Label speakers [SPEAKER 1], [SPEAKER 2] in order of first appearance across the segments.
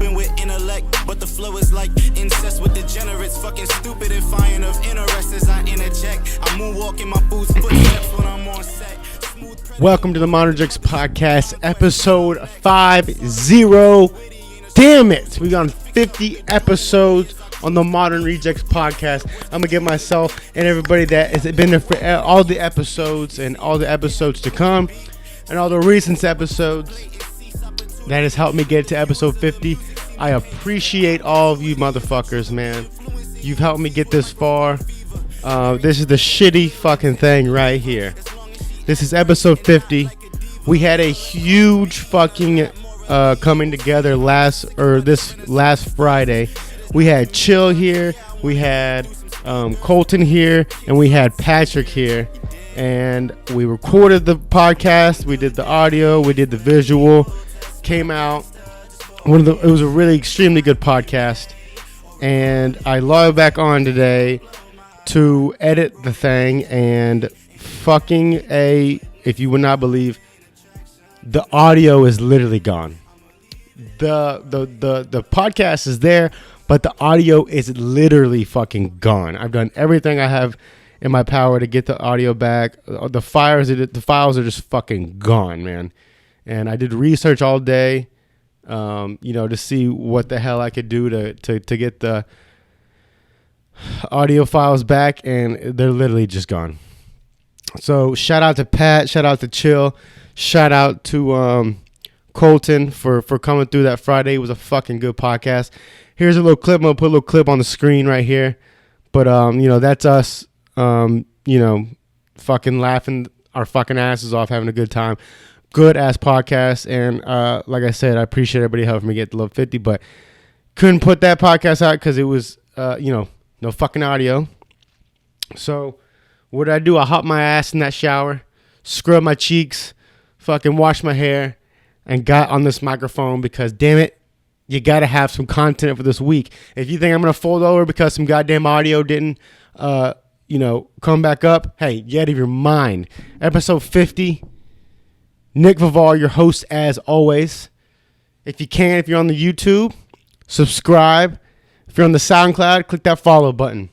[SPEAKER 1] open with intellect, but the flow is like incest with degenerates. Fucking stupid and fine of interest as I interject. I moonwalk in my boots, footsteps when I'm on set.
[SPEAKER 2] Welcome to the Modern Rejects Podcast, episode 50. Damn it, we got on 50 episodes on the Modern Rejects Podcast. I'm gonna give myself and everybody that has been there for all the episodes and all the episodes to come and all the recent episodes that has helped me get to episode 50. I appreciate all of you motherfuckers, man. You've helped me get this far. This is the shitty fucking thing right here. This is episode 50. We had a huge fucking coming together this last Friday. We had Chill here, we had Colton here, and we had Patrick here. And we recorded the podcast, we did the audio, we did the visual. Came out. It was a really extremely good podcast. And I logged back on today to edit the thing, and if you would not believe, the audio is literally gone. The podcast is there, but the audio is literally fucking gone. I've done everything I have in my power to get the audio back. The files are just fucking gone, man. And I did research all day, to see what the hell I could do to get the audio files back, and they're literally just gone. So shout out to Pat, shout out to Chill, shout out to Colton for coming through that Friday. It was a fucking good podcast. Here's a little clip. I'm gonna put a little clip on the screen right here. But that's us fucking laughing our fucking asses off, having a good time. Good ass podcast. And like I said, I appreciate everybody helping me get to Love 50, but couldn't put that podcast out because it was no fucking audio. So what did I do? I hopped my ass in that shower, scrubbed my cheeks, fucking washed my hair, and got on this microphone because, damn it, you got to have some content for this week. If you think I'm going to fold over because some goddamn audio didn't, come back up, hey, get out of your mind. Episode 50, Nick Vivar, your host as always. If you're on the YouTube, subscribe. If you're on the SoundCloud, click that follow button.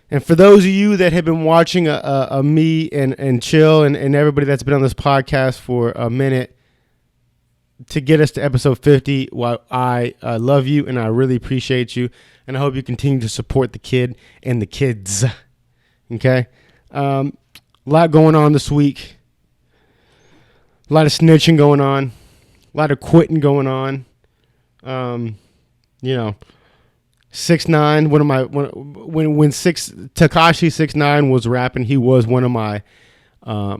[SPEAKER 2] And for those of you that have been watching me and Chill and everybody that's been on this podcast for a minute to get us to episode 50, well, I love you and I really appreciate you. And I hope you continue to support the kid and the kids. Okay? A lot going on this week. A lot of snitching going on. A lot of quitting going on. SixNine, when Tekashi 6ix9ine was rapping, he was one of my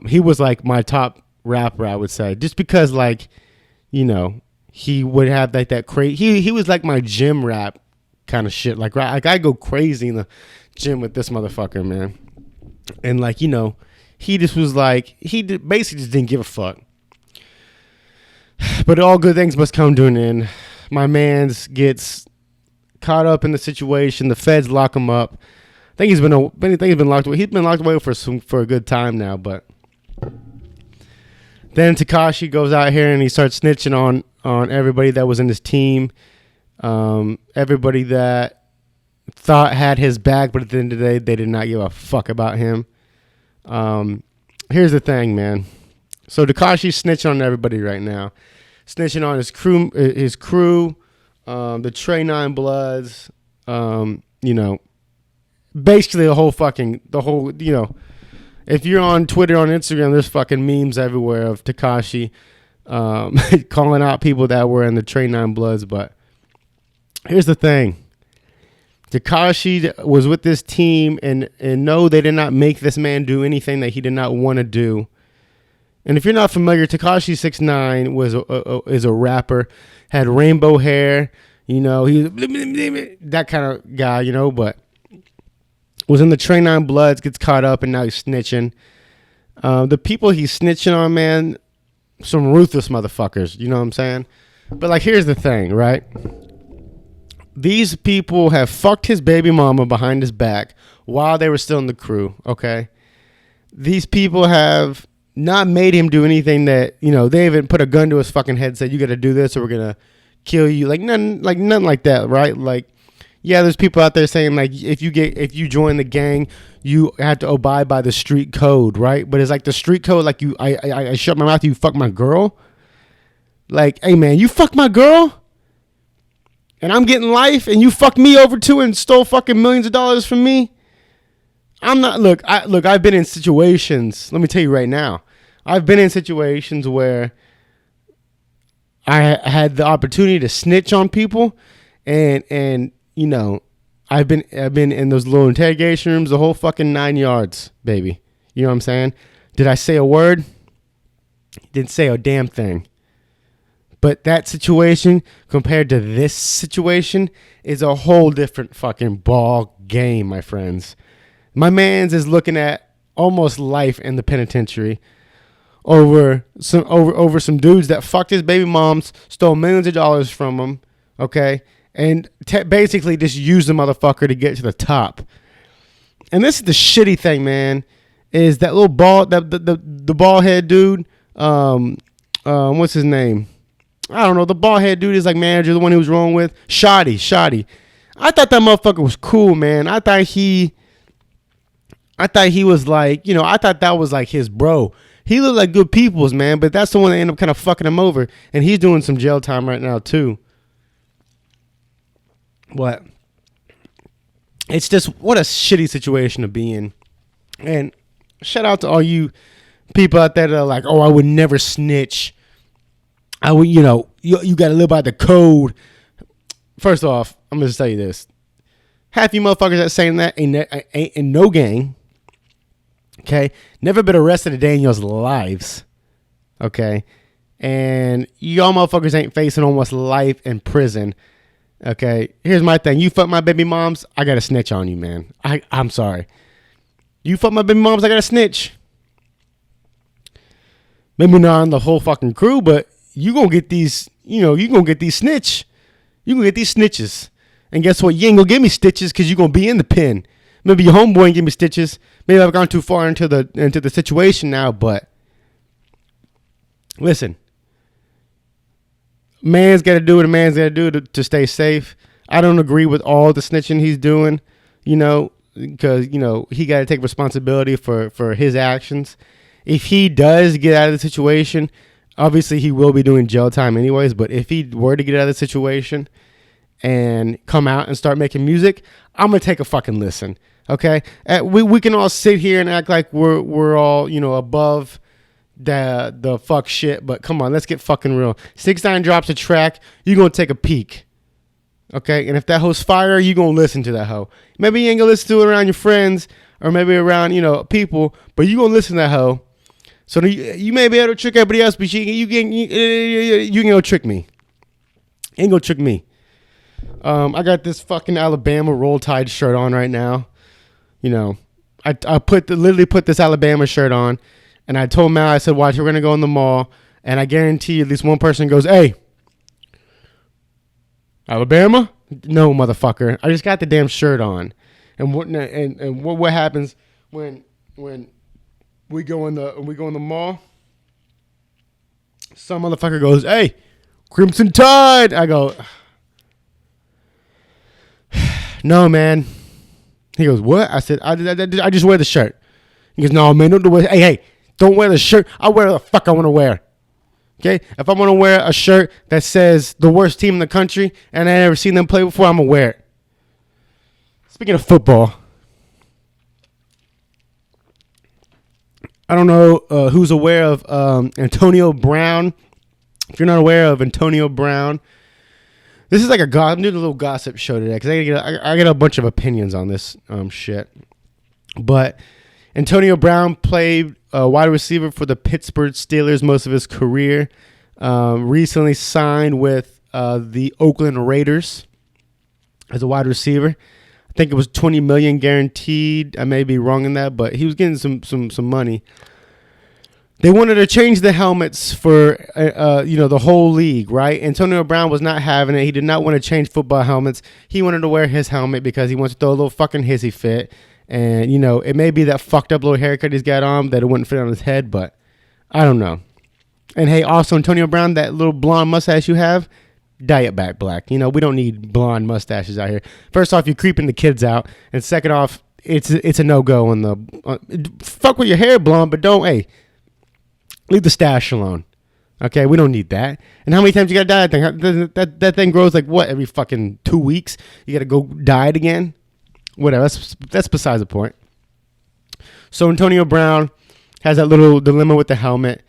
[SPEAKER 2] he was like my top rapper, I would say, just because he would have like that crazy, he was like my gym rap kind of shit, like I go crazy in the gym with this motherfucker, man. And he just was like, basically just didn't give a fuck. But all good things must come to an end. My man's gets caught up in the situation. The feds lock him up. I think he's been locked away. He's been locked away for a good time now. But then Tekashi goes out here and he starts snitching on everybody that was in his team. Everybody that thought had his back, but at the end of the day, they did not give a fuck about him. Here's the thing, man. So Tekashi's snitching on everybody right now. Snitching on his crew. The Trey 9 Bloods, basically the whole, if you're on Twitter, on Instagram, there's fucking memes everywhere of Tekashi calling out people that were in the Trey 9 Bloods. But here's the thing. Tekashi was with this team, and no, they did not make this man do anything that he did not want to do. And if you're not familiar, Tekashi 6ix9ine is a rapper, had rainbow hair, he was that kind of guy, but was in the Trey 9 Bloods, gets caught up, and now he's snitching. The people he's snitching on, man, some ruthless motherfuckers, you know what I'm saying? But here's the thing, right? These people have fucked his baby mama behind his back while they were still in the crew, okay? These people have not made him do anything that, they haven't put a gun to his fucking head and said, you got to do this or we're going to kill you. Like nothing like that, right? Like, yeah, there's people out there saying like if you join the gang, you have to abide by the street code, right? But it's like the street code, like I shut my mouth, you fuck my girl. Like, hey man, you fuck my girl, and I'm getting life, and you fucked me over too and stole fucking millions of dollars from me. I'm not. Look, I've been in situations. Let me tell you right now, I've been in situations where I had the opportunity to snitch on people, and you know, I've been in those little interrogation rooms, the whole fucking 9 yards, baby. You know what I'm saying? Did I say a word? Didn't say a damn thing. But that situation compared to this situation is a whole different fucking ball game, my friends. My man's is looking at almost life in the penitentiary over some dudes that fucked his baby moms, stole millions of dollars from him, okay? And basically just use the motherfucker to get to the top. And this is the shitty thing, man, is that little the bald head dude, what's his name? I don't know. The bald head dude is like manager, the one he was wrong with. Shoddy. I thought that motherfucker was cool, man. I thought he was like, you know, I thought that was like his bro. He looked like good people's, man, but that's the one that ended up kind of fucking him over. And he's doing some jail time right now, too. But it's just, what a shitty situation to be in. And shout out to all you people out there that are like, oh, I would never snitch. I would, you know, you got to live by the code. First off, I'm going to tell you this. Half you motherfuckers that saying that ain't in no gang. Okay? Never been arrested a day in your lives. Okay? And y'all motherfuckers ain't facing almost life in prison. Okay, here's my thing. You fuck my baby moms, I gotta snitch on you, man. I'm sorry. You fuck my baby moms, I gotta snitch. Maybe not on the whole fucking crew, but you gonna get these, you know, you gonna get these snitch. You gonna get these snitches. And guess what? You ain't gonna give me stitches because you gonna be in the pen. Maybe your homeboy ain't give me stitches. Maybe I've gone too far into the situation now, but listen. Man's got to do what a man's got to do to stay safe. I don't agree with all the snitching he's doing, you know, because, you know, he got to take responsibility for his actions. If he does get out of the situation, obviously he will be doing jail time anyways, but if he were to get out of the situation and come out and start making music, I'm going to take a fucking listen, okay? We can all sit here and act like we're all, you know, above the fuck shit, but come on, let's get fucking real. 6ix9ine drops a track, you gonna take a peek, okay? And if that hoe's fire, you gonna listen to that hoe. Maybe you ain't gonna listen to it around your friends or maybe around, you know, people, but you gonna listen to that hoe. So you may be able to trick everybody else, but you can go trick me. Ain't gonna trick me. I got this fucking Alabama Roll Tide shirt on right now. You know, I literally put this Alabama shirt on. And I told Mal, I said, watch, we're going to go in the mall. And I guarantee you, at least one person goes, hey, Alabama? No, motherfucker. I just got the damn shirt on. And what happens when we go in the mall? Some motherfucker goes, hey, Crimson Tide. I go, no, man. He goes, what? I said, I just wear the shirt. He goes, no, man, don't do it. Hey. Don't wear the shirt. I wear the fuck I want to wear. Okay? If I want to wear a shirt that says the worst team in the country and I never seen them play before, I'm going to wear it. Speaking of football, I don't know who's aware of Antonio Brown. If you're not aware of Antonio Brown, this is like I'm doing a little gossip show today because I get a bunch of opinions on this shit. But Antonio Brown played wide receiver for the Pittsburgh Steelers most of his career. Recently signed with the Oakland Raiders as a wide receiver. I think it was $20 million guaranteed. I may be wrong in that, but he was getting some money. They wanted to change the helmets for the whole league, right? Antonio Brown was not having it. He did not want to change football helmets. He wanted to wear his helmet because he wants to throw a little fucking hissy fit. And, you know, it may be that fucked up little haircut he's got on that it wouldn't fit on his head, but I don't know. And, hey, also, Antonio Brown, that little blonde mustache you have, dye it back black. You know, we don't need blonde mustaches out here. First off, you're creeping the kids out, and second off, it's a no-go on the fuck with your hair blonde, but don't, hey, leave the stash alone. Okay, we don't need that. And how many times you gotta dye that thing? That thing grows like what, every fucking 2 weeks? You gotta go dye it again? Whatever, that's besides the point. So Antonio Brown has that little dilemma with the helmet.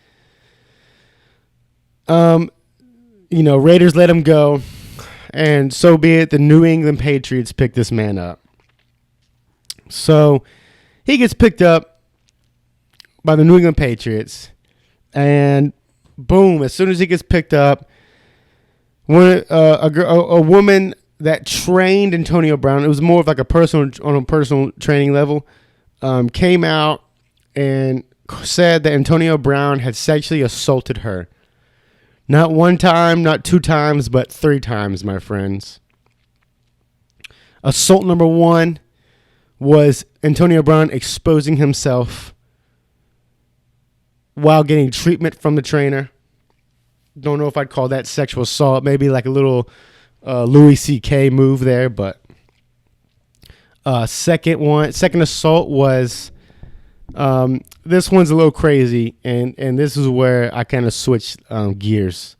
[SPEAKER 2] You know, Raiders let him go, and so be it. The New England Patriots picked this man up. So he gets picked up by the New England Patriots, and boom, as soon as he gets picked up, when a woman that trained Antonio Brown, it was more of like a personal training level, came out and said that Antonio Brown had sexually assaulted her. Not one time, not 2 times, but 3 times, my friends. Assault number 1 was Antonio Brown exposing himself while getting treatment from the trainer. Don't know if I'd call that sexual assault. Maybe like a little Louis C.K. move there, but second assault was this one's a little crazy, and this is where I kind of switched gears.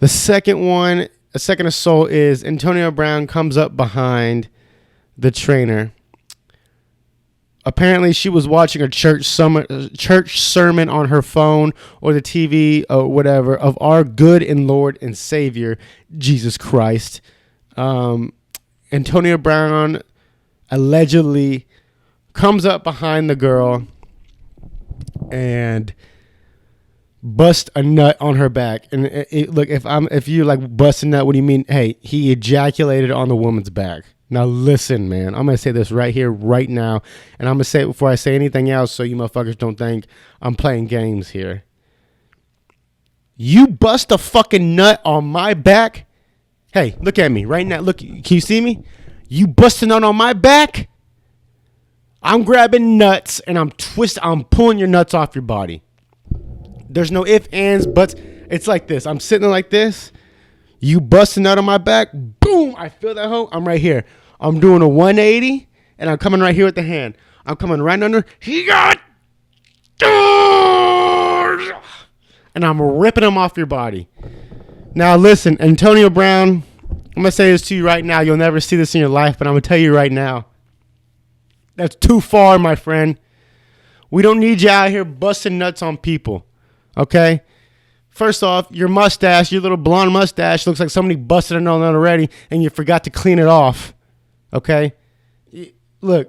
[SPEAKER 2] The second assault is Antonio Brown comes up behind the trainer. Apparently, she was watching a church sermon on her phone or the TV or whatever of our good and Lord and Savior, Jesus Christ. Antonio Brown allegedly comes up behind the girl and bust a nut on her back. And look, if you like bust a nut, what do you mean? Hey, he ejaculated on the woman's back. Now listen, man, I'm going to say this right here, right now, and I'm going to say it before I say anything else so you motherfuckers don't think I'm playing games here. You bust a fucking nut on my back? Hey, look at me right now. Look, can you see me? You bust a nut on my back? I'm grabbing nuts and I'm pulling your nuts off your body. There's no ifs, ands, buts. It's like this. I'm sitting like this. You bust a nut on my back. Boom. I feel that hoe. I'm right here. I'm doing a 180 and I'm coming right here with the hand. I'm coming right under. He got. And I'm ripping them off your body. Now listen, Antonio Brown, I'm going to say this to you right now. You'll never see this in your life, but I'm going to tell you right now. That's too far, my friend. We don't need you out here busting nuts on people. Okay? First off, your mustache, your little blonde mustache, looks like somebody busted a nut already and you forgot to clean it off. Okay? Look,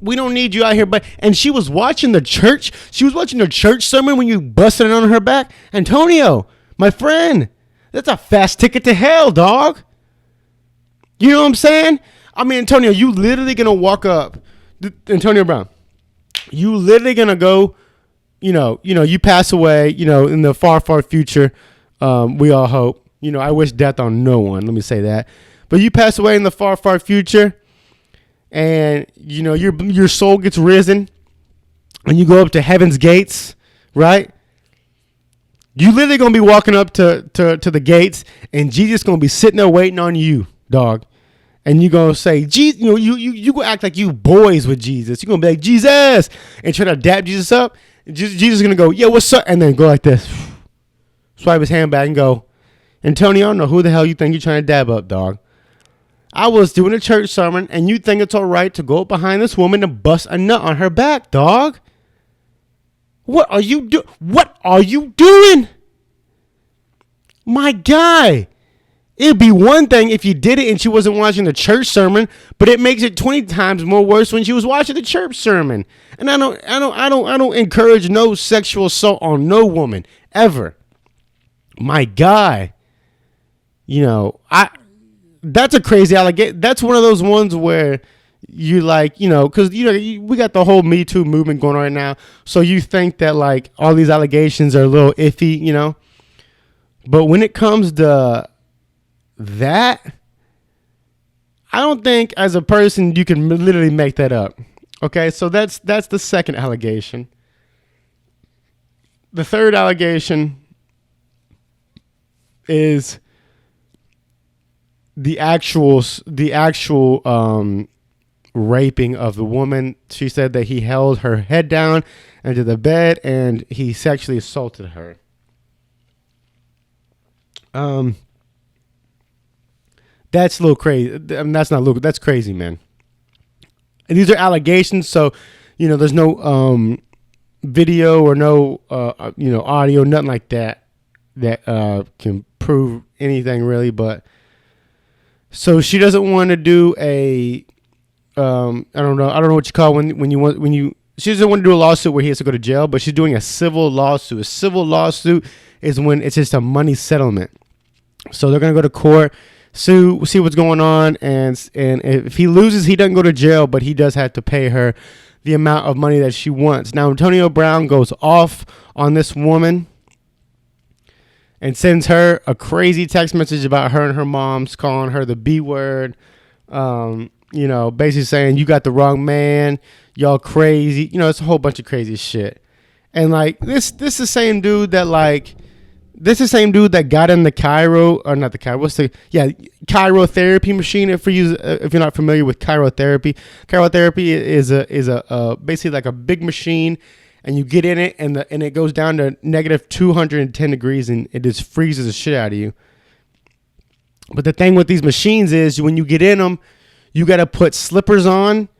[SPEAKER 2] we don't need you out here. And she was watching the church. She was watching the church sermon when you busted it on her back. Antonio, my friend, that's a fast ticket to hell, dog. You know what I'm saying? I mean, Antonio, you literally going to walk up. Antonio Brown, you literally going to go, you pass away, in the far, far future. We all hope. I wish death on no one. Let me say that. But you pass away in the far, far future, and your soul gets risen, and you go up to heaven's gates, right? You literally gonna be walking up to the gates, and Jesus gonna be sitting there waiting on you, dog. And you gonna say, Jesus, you gonna act like you boys with Jesus. You gonna be like, Jesus, and try to dap Jesus up. And Jesus is gonna go, yeah, what's up? And then go like this, swipe his hand back and go, Antonio, I don't know who the hell you think you're trying to dab up, dog. I was doing a church sermon, and you think it's all right to go behind this woman and bust a nut on her back, dog? What are you doing? My guy. It'd be one thing if you did it and she wasn't watching the church sermon, but it makes it 20 times more worse when she was watching the church sermon. And I don't encourage no sexual assault on no woman ever. My guy. That's a crazy allegation. That's one of those ones where you like, because we got the whole Me Too movement going on right now. So you think that like all these allegations are a little iffy, But when it comes to that, I don't think as a person you can literally make that up. Okay, so that's the second allegation. The third allegation is the actual raping of the woman. She said that he held her head down into the bed and he sexually assaulted her. That's a little crazy. I mean, that's not little. That's crazy, man. And these are allegations, so there's no video or no audio, nothing like that can prove anything really. But so she doesn't want to do a I don't know what you call she doesn't want to do a lawsuit where he has to go to jail, but she's doing a civil lawsuit. A civil lawsuit is when it's just a money settlement. So they're gonna go to court, see what's going on, and if he loses, he doesn't go to jail, but he does have to pay her the amount of money that she wants. Now Antonio Brown goes off on this woman and sends her a crazy text message about her and her mom's, calling her the B word. Basically saying you got the wrong man, y'all crazy. It's a whole bunch of crazy shit. And like this is the same dude that got in the cryotherapy machine. If you're not familiar with cryotherapy is basically like a big machine, and you get in it and it goes down to negative 210 degrees and it just freezes the shit out of you. But the thing with these machines is when you get in them, you got to put slippers on,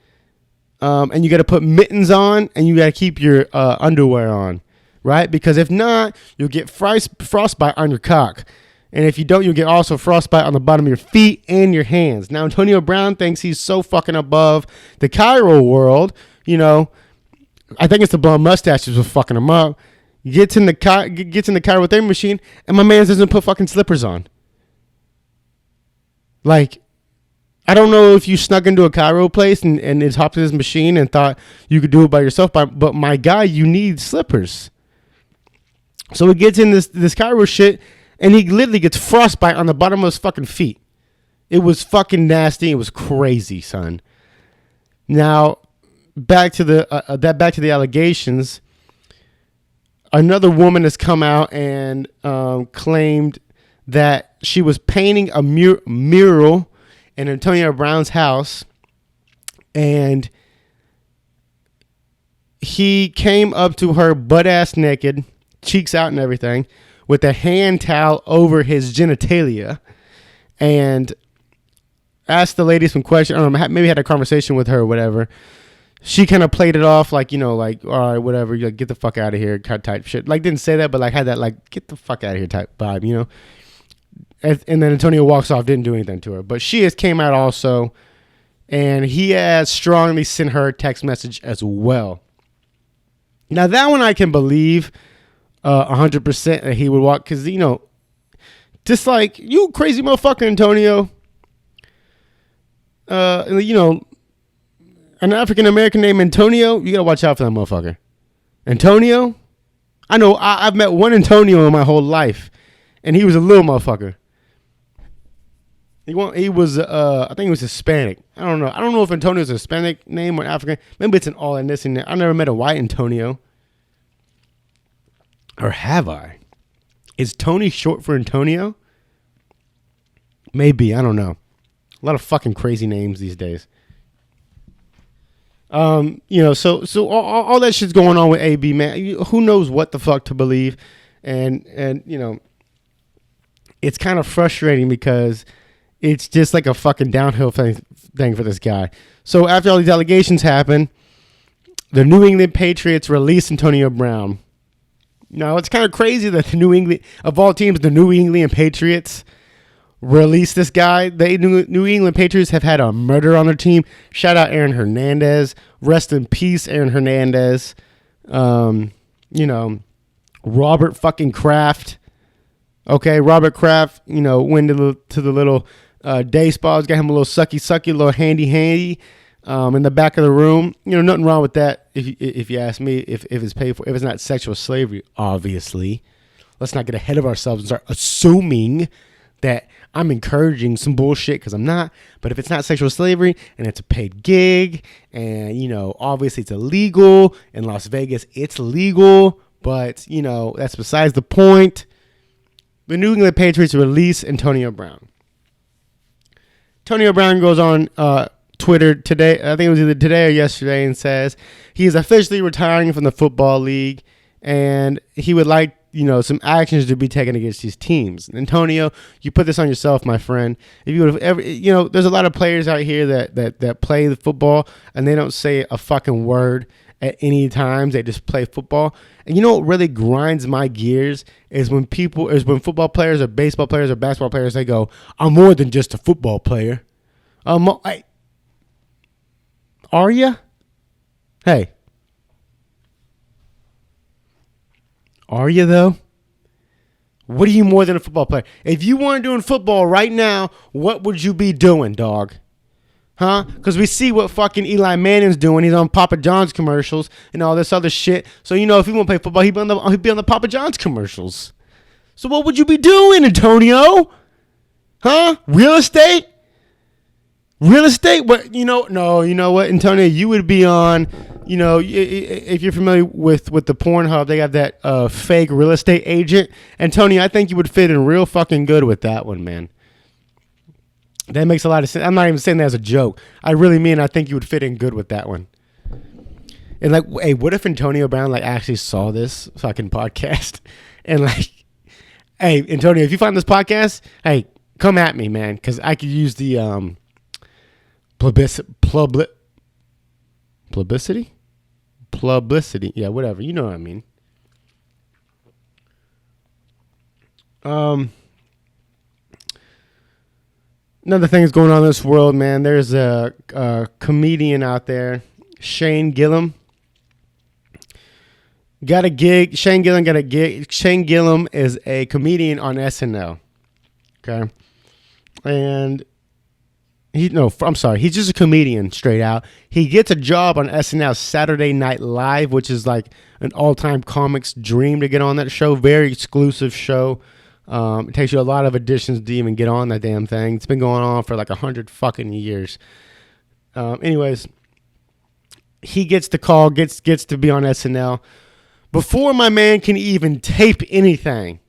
[SPEAKER 2] and you got to put mittens on, and you got to keep your underwear on, right? Because if not, you'll get frostbite on your cock. And if you don't, you'll get also frostbite on the bottom of your feet and your hands. Now, Antonio Brown thinks he's so fucking above the Cairo world. I think it's the blonde mustaches was fucking him up. Gets in the cryotherapy machine, and my man doesn't put fucking slippers on. Like, I don't know if you snuck into a Cairo place and just hopped in this machine and thought you could do it by yourself, but my guy, you need slippers. So he gets in this Cairo shit, and he literally gets frostbite on the bottom of his fucking feet. It was fucking nasty. It was crazy, son. Now, back to the allegations. Another woman has come out and claimed that she was painting a mural in Antonio Brown's house, and he came up to her butt ass naked, cheeks out and everything, with a hand towel over his genitalia, and asked the lady some questions. I don't know, maybe had a conversation with her or whatever. She kind of played it off like, all right, whatever, get the fuck out of here type shit. Like, didn't say that, but like had that like, get the fuck out of here type vibe, And then Antonio walks off, didn't do anything to her. But she has came out also, and he has strongly sent her a text message as well. Now, that one I can believe 100% that he would walk, because, just like, you crazy motherfucker, Antonio. An African-American named Antonio, you got to watch out for that motherfucker. Antonio? I know, I've met one Antonio in my whole life, and he was a little motherfucker. He was, I think he was Hispanic. I don't know. I don't know if Antonio's a Hispanic name or African. Maybe it's an all ethnicity. I never met a white Antonio. Or have I? Is Tony short for Antonio? Maybe. I don't know. A lot of fucking crazy names these days. So all that shit's going on with AB, man. Who knows what the fuck to believe. And it's kind of frustrating because it's just like a fucking downhill thing for this guy. So after all these allegations happen, the New England Patriots released Antonio Brown. Now, it's kind of crazy that the New England, of all teams, the New England Patriots released this guy. The New England Patriots have had a murder on their team. Shout out Aaron Hernandez. Rest in peace, Aaron Hernandez. Robert fucking Kraft. Okay, Robert Kraft, went to the little day spas, got him a little sucky, a little handy in the back of the room. Nothing wrong with that if you ask me, if it's paid for, if it's not sexual slavery, obviously. Let's not get ahead of ourselves and start assuming that I'm encouraging some bullshit, because I'm not. But if it's not sexual slavery and it's a paid gig and, obviously it's illegal in Las Vegas, it's legal, but, that's besides the point. The New England Patriots release Antonio Brown. Antonio Brown goes on Twitter today. I think it was either today or yesterday, and says he is officially retiring from the football league, and he would like some actions to be taken against these teams. Antonio, you put this on yourself, my friend. If you would have ever, there's a lot of players out here that play the football and they don't say a fucking word at any times. They just play football. And you know what really grinds my gears is when football players or baseball players or basketball players, they go, "I'm more than just a football player." Are you? Hey. Are you, though? What are you more than a football player? If you weren't doing football right now, what would you be doing, dog? Huh? Because we see what fucking Eli Manning's doing. He's on Papa John's commercials and all this other shit. So, if he won't play football, he'd be on the Papa John's commercials. So what would you be doing, Antonio? Huh? Real estate? Real estate? What? No, you know what, Antonio? You would be on, if you're familiar with the Pornhub, they got that fake real estate agent. Antonio, I think you would fit in real fucking good with that one, man. That makes a lot of sense. I'm not even saying that as a joke. I really mean I think you would fit in good with that one. And hey, what if Antonio Brown actually saw this fucking podcast and hey, Antonio, if you find this podcast, hey, come at me, man, because I could use the publicity, yeah, whatever, you know what I mean. Another thing is going on in this world, man. There's a comedian out there, Shane Gillis, got a gig. Shane Gillis got a gig. Shane Gillis is a comedian on SNL. Okay, and he's just a comedian straight out. He gets a job on SNL Saturday Night Live, which is like an all-time comic's dream to get on that show. Very exclusive show. It takes you a lot of auditions to even get on that damn thing. It's been going on for 100 fucking years. Anyways, he gets the call, gets to be on SNL. Before my man can even tape anything,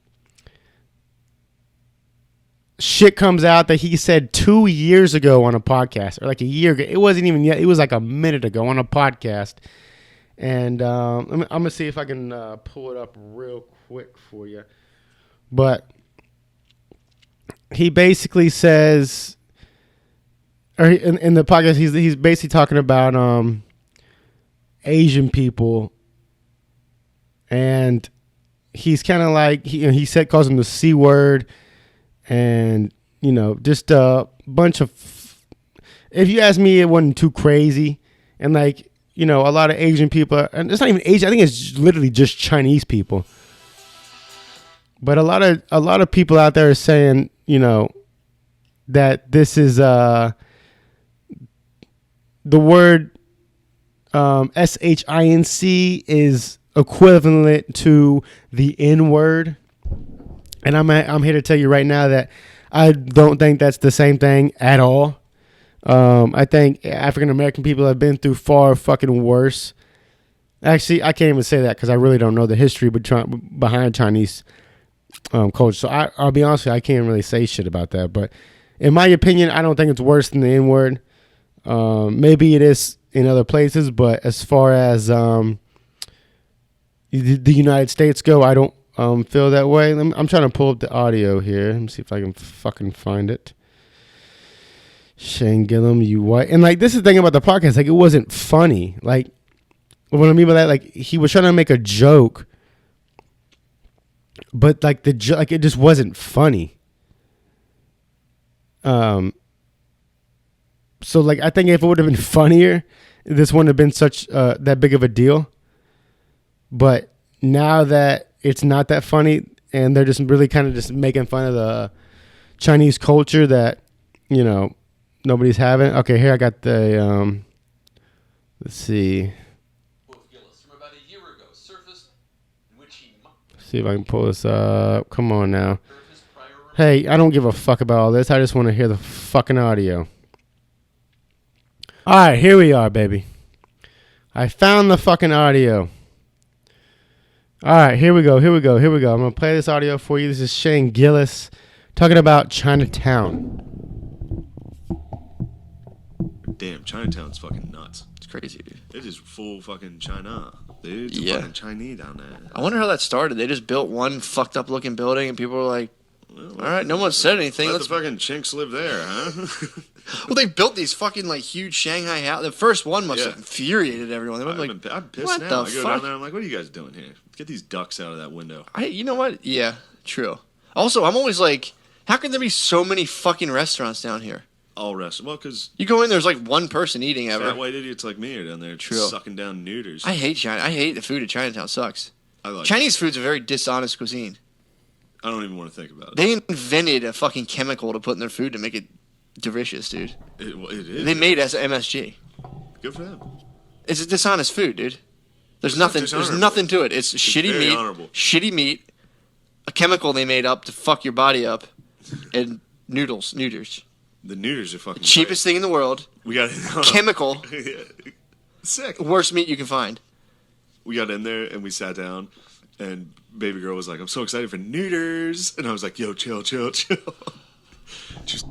[SPEAKER 2] shit comes out that he said 2 years ago on a podcast, or a year ago. It wasn't even yet. It was a minute ago on a podcast. And I'm going to see if I can pull it up real quick for you. But he basically says, or in the podcast, he's basically talking about Asian people, and he's kind of he calls them the C word, and just a bunch of. If you ask me, it wasn't too crazy, and a lot of Asian people, and it's not even Asian. I think it's literally just Chinese people. But a lot of people out there are saying, that this is the word SHINC is equivalent to the N word, and I'm here to tell you right now that I don't think that's the same thing at all. I think African American people have been through far fucking worse. Actually, I can't even say that because I really don't know the history behind Chinese culture. So I'll be honest with you, I can't really say shit about that. But in my opinion, I don't think it's worse than the N-word. Maybe it is in other places, but as far as the United States go, I don't feel that way. I'm trying to pull up the audio here. Let me see if I can fucking find it. Shane Gillis, you white. And this is the thing about the podcast, it wasn't funny. What I mean by that, he was trying to make a joke, but it just wasn't funny. So I think if it would have been funnier, this wouldn't have been such that big of a deal. But now that it's not that funny, and they're just really kind of just making fun of the Chinese culture that nobody's having. Okay, here I got the let's see. See if I can pull this up. Come on now. Hey, I don't give a fuck about all this. I just want to hear the fucking audio. All right, here we are, baby. I found the fucking audio. All right, here we go. I'm going to play this audio for you. This is Shane Gillis talking about Chinatown.
[SPEAKER 3] damn, Chinatown's fucking nuts.
[SPEAKER 4] It's crazy, dude.
[SPEAKER 3] It is full fucking China. Dude, it's
[SPEAKER 4] Yeah.
[SPEAKER 3] fucking Chinese down there.
[SPEAKER 4] I wonder how that started. They just built one fucked up looking building, and people were like, "All right, no one said anything.
[SPEAKER 3] Let
[SPEAKER 4] Let's."
[SPEAKER 3] the fucking chinks live there, huh?
[SPEAKER 4] Well, they built these fucking like huge Shanghai house. The first one must have infuriated everyone. They were like,
[SPEAKER 3] I'm pissed
[SPEAKER 4] what
[SPEAKER 3] now.
[SPEAKER 4] the
[SPEAKER 3] I go
[SPEAKER 4] fuck?
[SPEAKER 3] down there. I'm like, what are you guys doing here? Get these ducks out of that window.
[SPEAKER 4] You know what? Yeah, true. Also, I'm always like, how can there be so many fucking restaurants down here?
[SPEAKER 3] All rest. Well, because
[SPEAKER 4] You go in, there's like one person eating ever.
[SPEAKER 3] fat white idiots like me are down there
[SPEAKER 4] True.
[SPEAKER 3] sucking down neuters.
[SPEAKER 4] I hate China. I hate the food at Chinatown. Sucks.
[SPEAKER 3] I like
[SPEAKER 4] Chinese food's a very dishonest cuisine.
[SPEAKER 3] I don't even want to think about it.
[SPEAKER 4] They invented a fucking chemical to put in their food to make it delicious, dude.
[SPEAKER 3] It is.
[SPEAKER 4] They made MSG.
[SPEAKER 3] Good for them.
[SPEAKER 4] It's a dishonest food, dude. There's nothing. There's
[SPEAKER 3] dishonorable.
[SPEAKER 4] nothing to it. It's shitty
[SPEAKER 3] very
[SPEAKER 4] meat.
[SPEAKER 3] honorable.
[SPEAKER 4] Shitty meat. A chemical they made up to fuck your body up, and neuters.
[SPEAKER 3] The neuters are fucking
[SPEAKER 4] Cheapest thing in the world.
[SPEAKER 3] We got
[SPEAKER 4] Chemical.
[SPEAKER 3] Sick.
[SPEAKER 4] Worst meat you can find.
[SPEAKER 3] We got in there and we sat down, and baby girl was like, "I'm so excited for neuters," and I was like, "Yo, chill." Just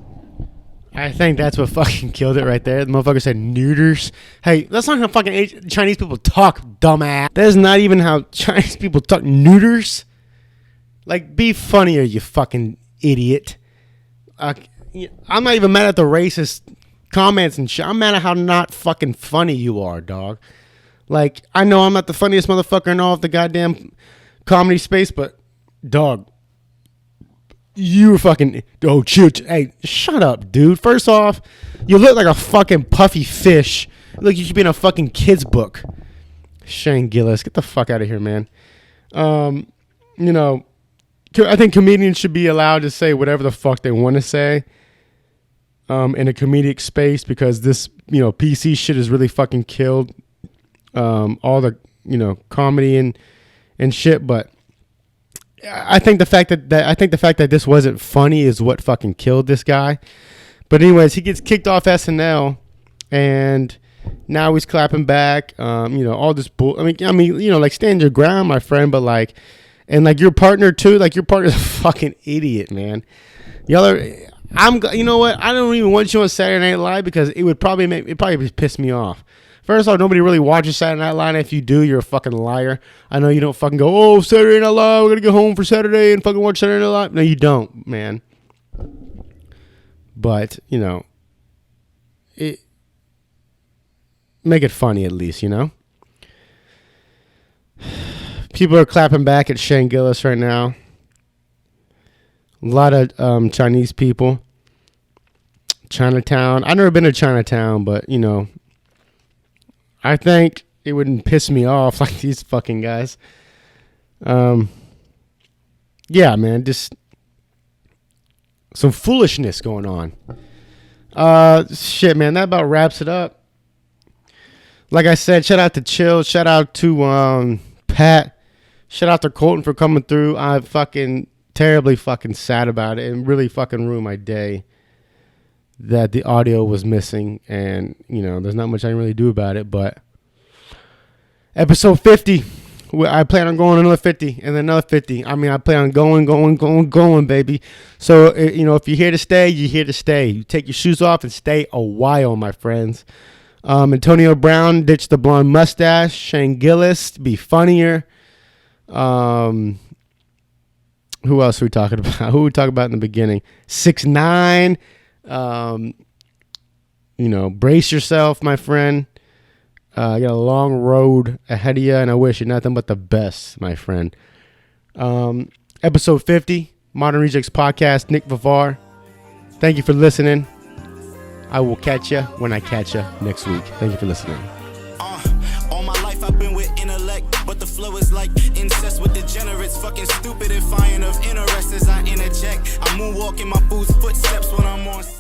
[SPEAKER 2] I think that's what fucking killed it right there. The motherfucker said neuters. Hey, that's not how fucking Chinese people talk, dumbass. That is not even how Chinese people talk. Neuters? Like, be funnier, you fucking idiot. I'm not even mad at the racist comments and shit. I'm mad at how not fucking funny you are, dog. Like, I know I'm not the funniest motherfucker in all of the goddamn comedy space, but, dog, you fucking, chill. Hey, shut up, dude. First off, you look like a fucking puffy fish. Look, you should be in a fucking kid's book. Shane Gillis, get the fuck out of here, man. I think comedians should be allowed to say whatever the fuck they want to say in a comedic space, because this, PC shit has really fucking killed all the, comedy and shit. But I think the fact that this wasn't funny is what fucking killed this guy. But anyways, he gets kicked off SNL, and now he's clapping back. All this bull. I mean, like, stand your ground, my friend. But like, and like your partner too. Like, your partner's a fucking idiot, man. Y'all are. You know what? I don't even want you on Saturday Night Live, because it would probably piss me off. First off, nobody really watches Saturday Night Live. If you do, you're a fucking liar. I know you don't fucking go, "Oh, Saturday Night Live, we're going to go home for Saturday and fucking watch Saturday Night Live." No, you don't, man. But, make it funny at least, People are clapping back at Shane Gillis right now. A lot of Chinese people. Chinatown. I've never been to Chinatown, but, I think it wouldn't piss me off like these fucking guys. Yeah, man, just some foolishness going on. Shit, man, that about wraps it up. Like I said, shout out to Chill, shout out to Pat, shout out to Colton for coming through. I'm fucking terribly fucking sad about it, and really fucking ruined my day that the audio was missing, and there's not much I can really do about it. But episode 50, I plan on going another 50 and then another 50. I mean, I plan on going, baby. So if you're here to stay, you're here to stay. You take your shoes off and stay a while, my friends. Antonio Brown ditched the blonde mustache. Shane Gillis, be funnier. Who else are we talking about? Who we talking about in the beginning? 6ix9ine. Brace yourself, my friend. You got a long road ahead of you, and I wish you nothing but the best, my friend. Episode 50, Modern Rejects Podcast, Nick Vivar. Thank you for listening. I will catch you when I catch you next week. Thank you for listening.
[SPEAKER 1] All my life I've been with intellect, but the flow is like incest with degenerates. Fucking stupid, defiant of interest as I interject. I moonwalk in my boots, footsteps when I'm on set.